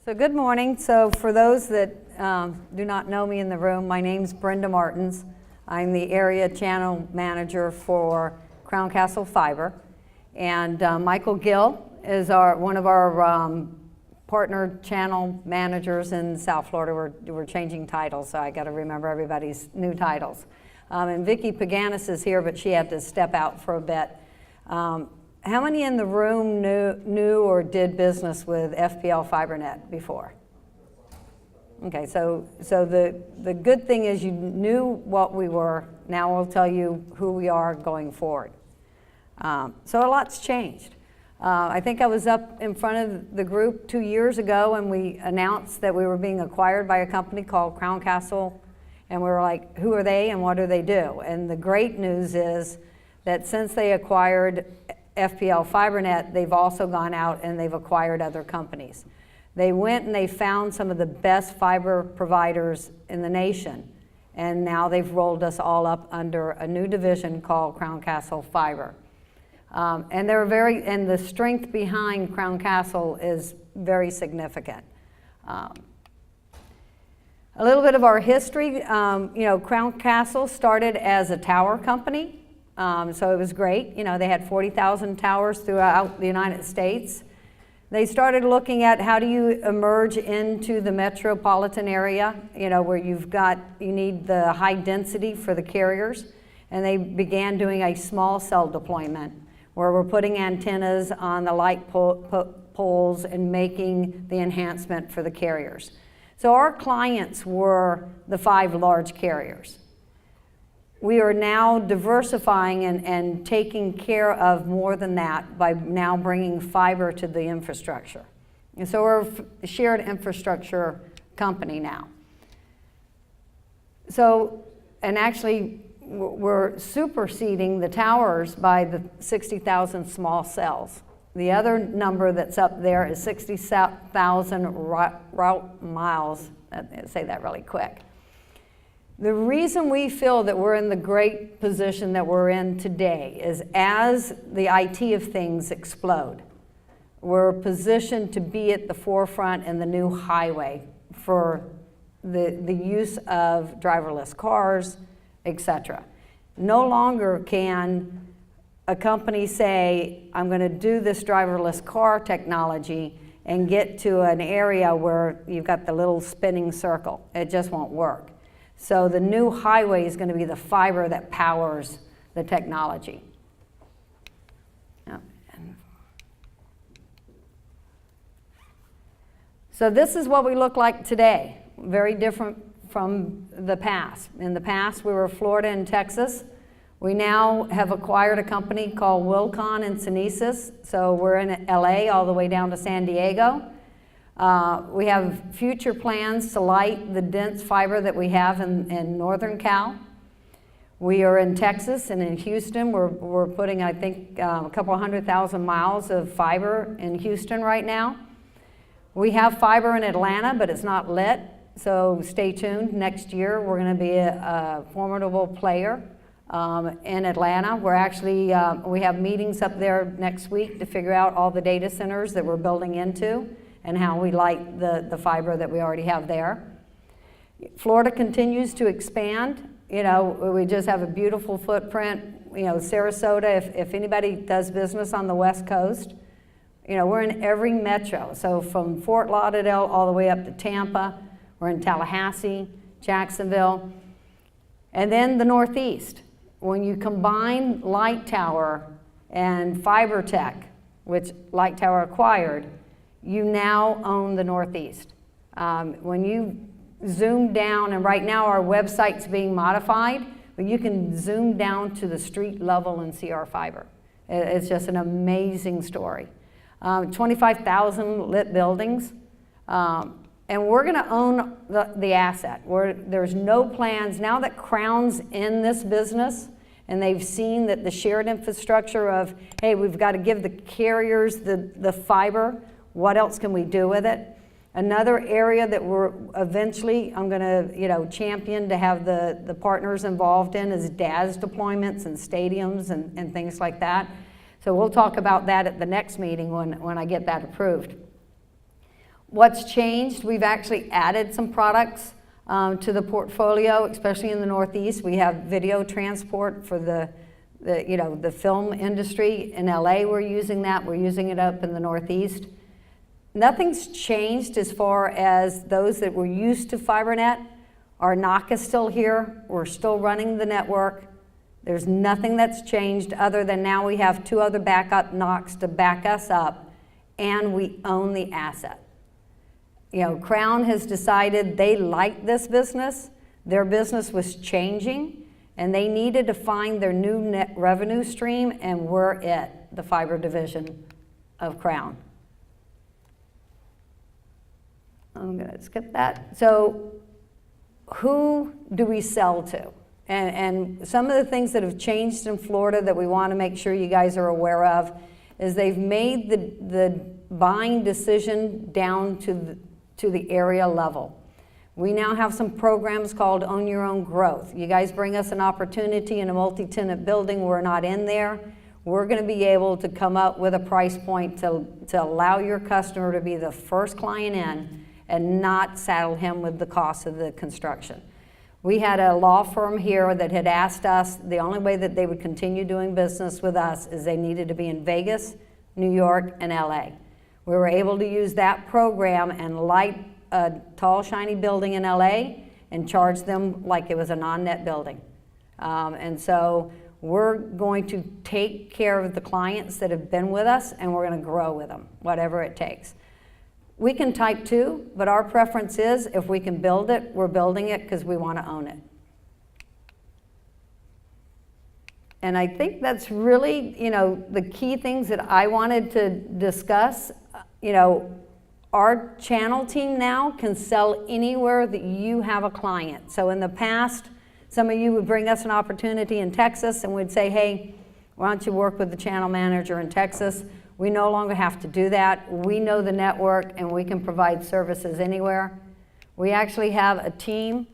So good morning. So for those that do not know me in the room, my name's Brenda Martens. I'm the area channel manager for Crown Castle Fiber. And Michael Gill is one of our partner channel managers in South Florida. We're changing titles, so I got to remember everybody's new titles. And Vicki Paganis is here, but she had to step out for a bit. How many in the room knew or did business with FPL FiberNet before? Okay, so the good thing is you knew what we were. Now we'll tell you who we are going forward. So a lot's changed. I think I was up in front of the group 2 years ago and we announced that we were being acquired by a company called Crown Castle, and we were like, who are they and what do they do? And the great news is that since they acquired FPL FiberNet, they've also gone out and they've acquired other companies. They went and they found some of the best fiber providers in the nation, and now they've rolled us all up under a new division called Crown Castle Fiber. And the strength behind Crown Castle is very significant. A little bit of our history, Crown Castle started as a tower company. So it was great. They had 40,000 towers throughout the United States. They started looking at how do you emerge into the metropolitan area, where you need the high density for the carriers. And they began doing a small cell deployment where we're putting antennas on the light poles and making the enhancement for the carriers. So our clients were the 5 large carriers. We are now diversifying and taking care of more than that by now bringing fiber to the infrastructure. And so we're a shared infrastructure company now. So, and actually we're superseding the towers by the 60,000 small cells. The other number that's up there is 60,000 route miles. Say that really quick. The reason we feel that we're in the great position that we're in today is as the IT of things explode, we're positioned to be at the forefront in the new highway for the use of driverless cars, etc. No longer can a company say, I'm going to do this driverless car technology and get to an area where you've got the little spinning circle. It just won't work. So the new highway is going to be the fiber that powers the technology. So this is what we look like today. Very different from the past. In the past, we were Florida and Texas. We now have acquired a company called Wilcon and Synesis. So we're in LA all the way down to San Diego. We have future plans to light the dense fiber that we have in Northern Cal. We are in Texas and in Houston. We're putting, I think, a couple 100,000 miles of fiber in Houston right now. We have fiber in Atlanta, but it's not lit. So stay tuned. Next year, we're going to be a formidable player in Atlanta. We're actually, we have meetings up there next week to figure out all the data centers that we're building into and how we light the fiber that we already have there. Florida continues to expand. We just have a beautiful footprint. Sarasota, if anybody does business on the West Coast, we're in every metro. So from Fort Lauderdale all the way up to Tampa, we're in Tallahassee, Jacksonville, and then the Northeast. When you combine Light Tower and Fiber Tech, which Light Tower acquired, you now own the Northeast. When you zoom down, and right now our website's being modified, but you can zoom down to the street level and see our fiber. It's just an amazing story. 25,000 lit buildings, and we're going to own the asset. There's no plans, now that Crown's in this business, and they've seen that the shared infrastructure of, hey, we've got to give the carriers the fiber. What else can we do with it? Another area that we're eventually, I'm going to champion to have the partners involved in is DAS deployments and stadiums and things like that. So we'll talk about that at the next meeting when I get that approved. What's changed, we've actually added some products to the portfolio, especially in the Northeast. We have video transport for the film industry. In LA, we're using that. We're using it up in the Northeast. Nothing's changed as far as those that were used to FiberNet. Our NOC is still here. We're still running the network. There's nothing that's changed other than now we have 2 other backup NOCs to back us up, and we own the asset. Crown has decided they like this business. Their business was changing, and they needed to find their new net revenue stream, and we're it, the fiber division of Crown. I'm going to skip that. So who do we sell to? And some of the things that have changed in Florida that we want to make sure you guys are aware of is they've made the buying decision down to the area level. We now have some programs called Own Your Own Growth. You guys bring us an opportunity in a multi-tenant building, we're not in there. We're going to be able to come up with a price point to allow your customer to be the first client in and not saddle him with the cost of the construction. We had a law firm here that had asked us, the only way that they would continue doing business with us is they needed to be in Vegas, New York, and LA. We were able to use that program and light a tall, shiny building in LA and charge them like it was a non-net building. And so we're going to take care of the clients that have been with us, and we're going to grow with them, whatever it takes. We can type 2, but our preference is if we can build it, we're building it because we want to own it. And I think that's really, the key things that I wanted to discuss. Our channel team now can sell anywhere that you have a client. So in the past, some of you would bring us an opportunity in Texas and we'd say, hey, why don't you work with the channel manager in Texas? We no longer have to do that. We know the network and we can provide services anywhere. We actually have a team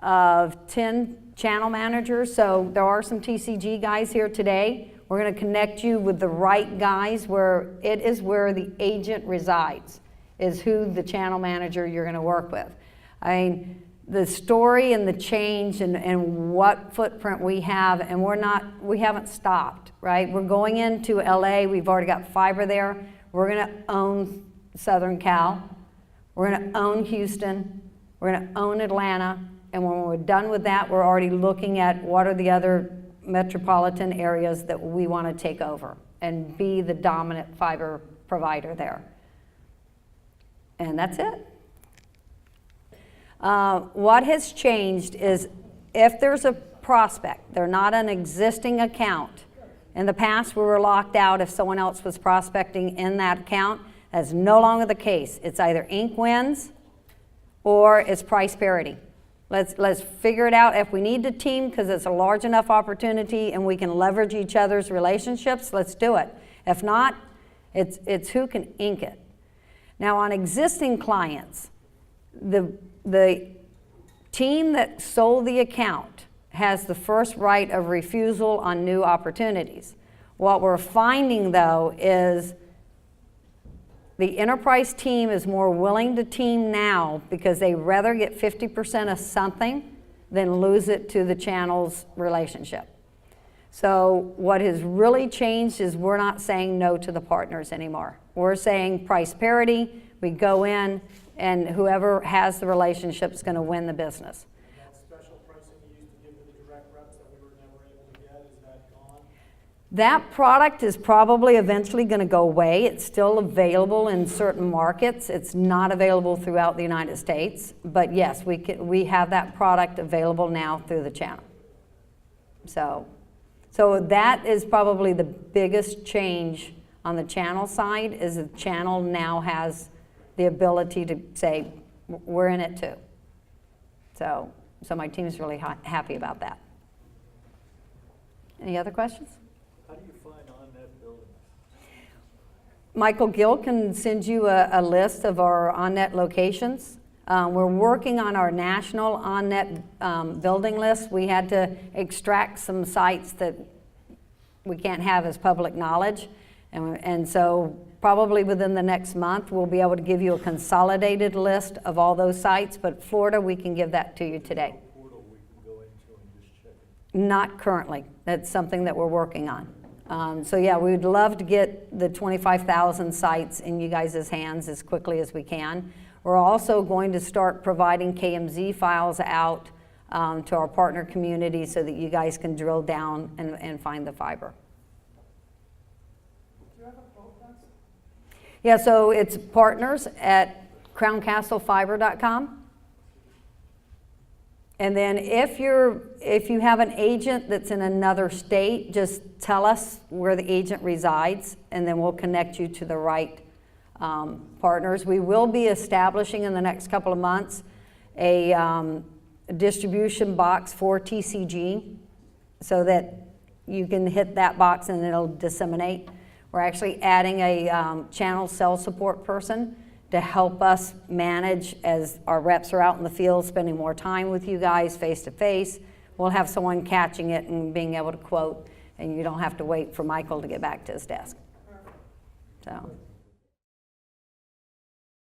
of 10 channel managers, so there are some TCG guys here today. We're going to connect you with the right guys where it is where the agent resides, is who the channel manager you're going to work with. I mean, the story and the change and what footprint we have, and we haven't stopped, right? We're going into LA, we've already got fiber there. We're going to own Southern Cal. We're going to own Houston. We're going to own Atlanta. And when we're done with that, we're already looking at what are the other metropolitan areas that we want to take over and be the dominant fiber provider there. And that's it. What has changed is if there's a prospect, they're not an existing account. In the past, we were locked out if someone else was prospecting in that account. That's no longer the case. It's either Inc. wins or it's price parity. Let's figure it out. If we need to team because it's a large enough opportunity and we can leverage each other's relationships, let's do it. If not, it's who can ink it. Now on existing clients, the team that sold the account has the first right of refusal on new opportunities. What we're finding though is the enterprise team is more willing to team now because they rather get 50% of something than lose it to the channel's relationship. So what has really changed is we're not saying no to the partners anymore. We're saying price parity, we go in, and whoever has the relationship is going to win the business. That special pricing you used to give to the direct reps that we were never able to get, is that gone? That product is probably eventually going to go away. It's still available in certain markets. It's not available throughout the United States. But yes, we have that product available now through the channel. So that is probably the biggest change on the channel side, is the channel now has the ability to say, we're in it too. So my team is really happy about that. Any other questions? How do you find on-net buildings? Michael Gill can send you a list of our on-net locations. We're working on our national on-net building list. We had to extract some sites that we can't have as public knowledge. And so probably within the next month, we'll be able to give you a consolidated list of all those sites, but Florida, we can give that to you today. Portal we can go into and just check it. Not currently. That's something that we're working on. So yeah, we would love to get the 25,000 sites in you guys' hands as quickly as we can. We're also going to start providing KMZ files out to our partner community so that you guys can drill down and find the fiber. Do you have a quote, Vince? Yeah, so it's partners at crowncastlefiber.com. And then if you have an agent that's in another state, just tell us where the agent resides, and then we'll connect you to the right partners. We will be establishing in the next couple of months a distribution box for TCG so that you can hit that box and it'll disseminate. We're actually adding a channel sales support person to help us manage as our reps are out in the field spending more time with you guys face to face. We'll have someone catching it and being able to quote, and you don't have to wait for Michael to get back to his desk. So.